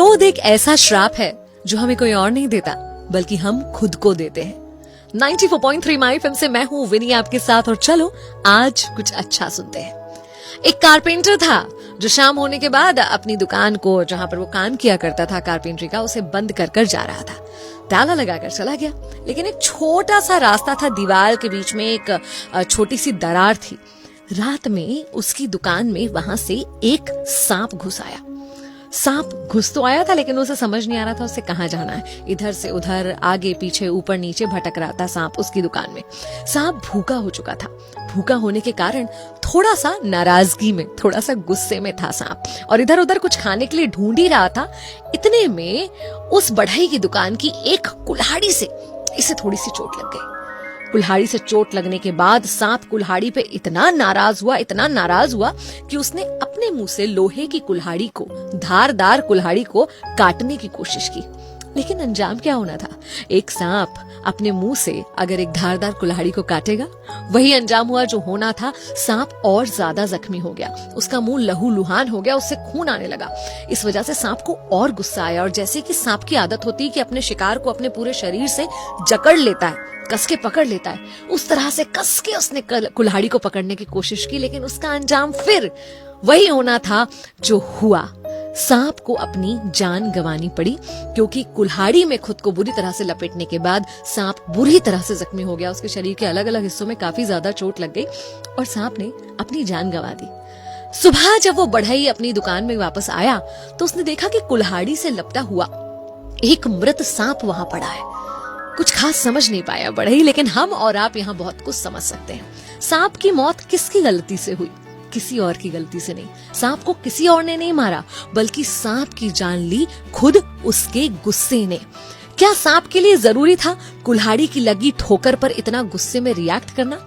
क्रोध एक ऐसा श्राप है जो हमें कोई और नहीं देता बल्कि हम खुद को देते हैं। 94.3 माय एफएम से मैं हूं विनी आपके साथ और चलो आज कुछ अच्छा सुनते हैं। एक कारपेंटर था जो शाम होने के बाद अपनी दुकान को, जहां पर वो काम किया करता था कारपेंट्री का, उसे बंद कर जा रहा था। ताला लगाकर चला गया, लेकिन एक छोटा सा रास्ता था, दीवार के बीच में एक छोटी सी दरार थी। रात में उसकी दुकान में वहां से एक सांप घुस आया। सांप घुस तो आया था लेकिन उसे समझ नहीं आ रहा था उसे कहाँ जाना है। इधर से उधर, आगे पीछे, ऊपर नीचे भटक रहा था सांप उसकी दुकान में। सांप भूखा हो चुका था। भूखा होने के कारण थोड़ा सा नाराजगी में, थोड़ा सा गुस्से में था सांप, और इधर उधर कुछ खाने के लिए ढूंढ ही रहा था। इतने में उस बढ़ई की दुकान की एक कुल्हाड़ी से इसे थोड़ी सी चोट लग गई। कुल्हाड़ी से चोट लगने के बाद सांप कुल्हाड़ी पे इतना नाराज हुआ कि उसने अपने मुंह से लोहे की कुल्हाड़ी को, धारदार कुल्हाड़ी को काटने की कोशिश की। लेकिन अंजाम क्या होना था? एक सांप अपने मुंह से अगर एक धारदार कुल्हाड़ी को काटेगा, वही अंजाम हुआ जो होना था। सांप और ज्यादा जख्मी हो गया, उसका मुंह लहूलुहान हो गया, उससे खून आने लगा। इस वजह से सांप को और गुस्सा आया, और जैसे कि सांप की आदत होती है कि अपने शिकार को अपने पूरे शरीर से जकड़ लेता है, कस के पकड़ लेता है, उस तरह से कस के उसने कुल्हाड़ी को पकड़ने की कोशिश की। लेकिन उसका अंजाम फिर वही होना था जो हुआ। सांप को अपनी जान गंवानी पड़ी, क्योंकि कुल्हाड़ी में खुद को बुरी तरह से लपेटने के बाद सांप बुरी तरह से जख्मी हो गया। उसके शरीर के अलग अलग हिस्सों में काफी ज्यादा चोट लग गई और सांप ने अपनी जान गंवा दी। सुबह जब वो बढ़ई अपनी दुकान में वापस आया तो उसने देखा कि कुल्हाड़ी से लपटा हुआ एक मृत सांप वहां पड़ा है। कुछ खास समझ नहीं पाया बढ़ई, लेकिन हम और आप यहाँ बहुत कुछ समझ सकते हैं। सांप की मौत किसकी गलती से हुई? किसी और की गलती से नहीं। सांप को किसी और ने नहीं मारा, बल्कि सांप की जान ली खुद उसके गुस्से ने। क्या सांप के लिए जरूरी था कुल्हाड़ी की लगी ठोकर पर इतना गुस्से में रिएक्ट करना?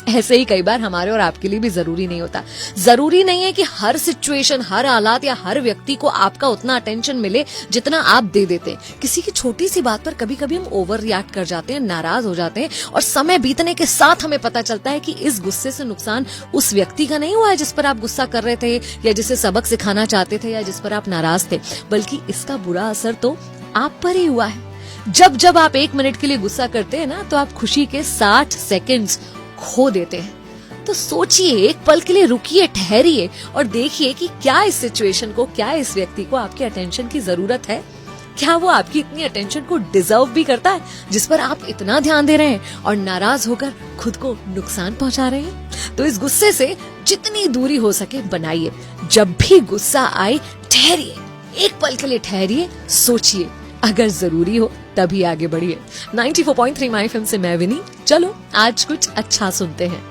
ऐसे ही कई बार हमारे और आपके लिए भी जरूरी नहीं होता। जरूरी नहीं है कि हर सिचुएशन, हर हालात या हर व्यक्ति को आपका उतना अटेंशन मिले जितना आप दे देते हैं। किसी की छोटी सी बात पर कभी कभी हम ओवर रिएक्ट कर जाते हैं, नाराज हो जाते हैं, और समय बीतने के साथ हमें पता चलता है कि इस गुस्से से नुकसान उस व्यक्ति का नहीं हुआ है जिस पर आप गुस्सा कर रहे थे, या जिसे सबक सिखाना चाहते थे, या जिस पर आप नाराज थे, बल्कि इसका बुरा असर तो आप पर ही हुआ है। जब जब आप 1 मिनट के लिए गुस्सा करते हैं ना, तो आप खुशी के 60 सेकेंड्स खो देते हैं। तो सोचिए, एक पल के लिए रुकिए, ठहरिए और देखिए कि क्या इस सिचुएशन को, क्या इस व्यक्ति को आपके अटेंशन की जरूरत है? क्या वो आपकी इतनी अटेंशन को डिजर्व भी करता है जिस पर आप इतना ध्यान दे रहे हैं और नाराज होकर खुद को नुकसान पहुंचा रहे हैं? तो इस गुस्से से जितनी दूरी हो सके बनाइए। जब भी गुस्सा आए, ठहरिए, एक पल के लिए ठहरिए, सोचिए, अगर जरूरी हो तभी आगे बढ़िए। 94.3 माय एफएम से मैं विनी, चलो आज कुछ अच्छा सुनते हैं।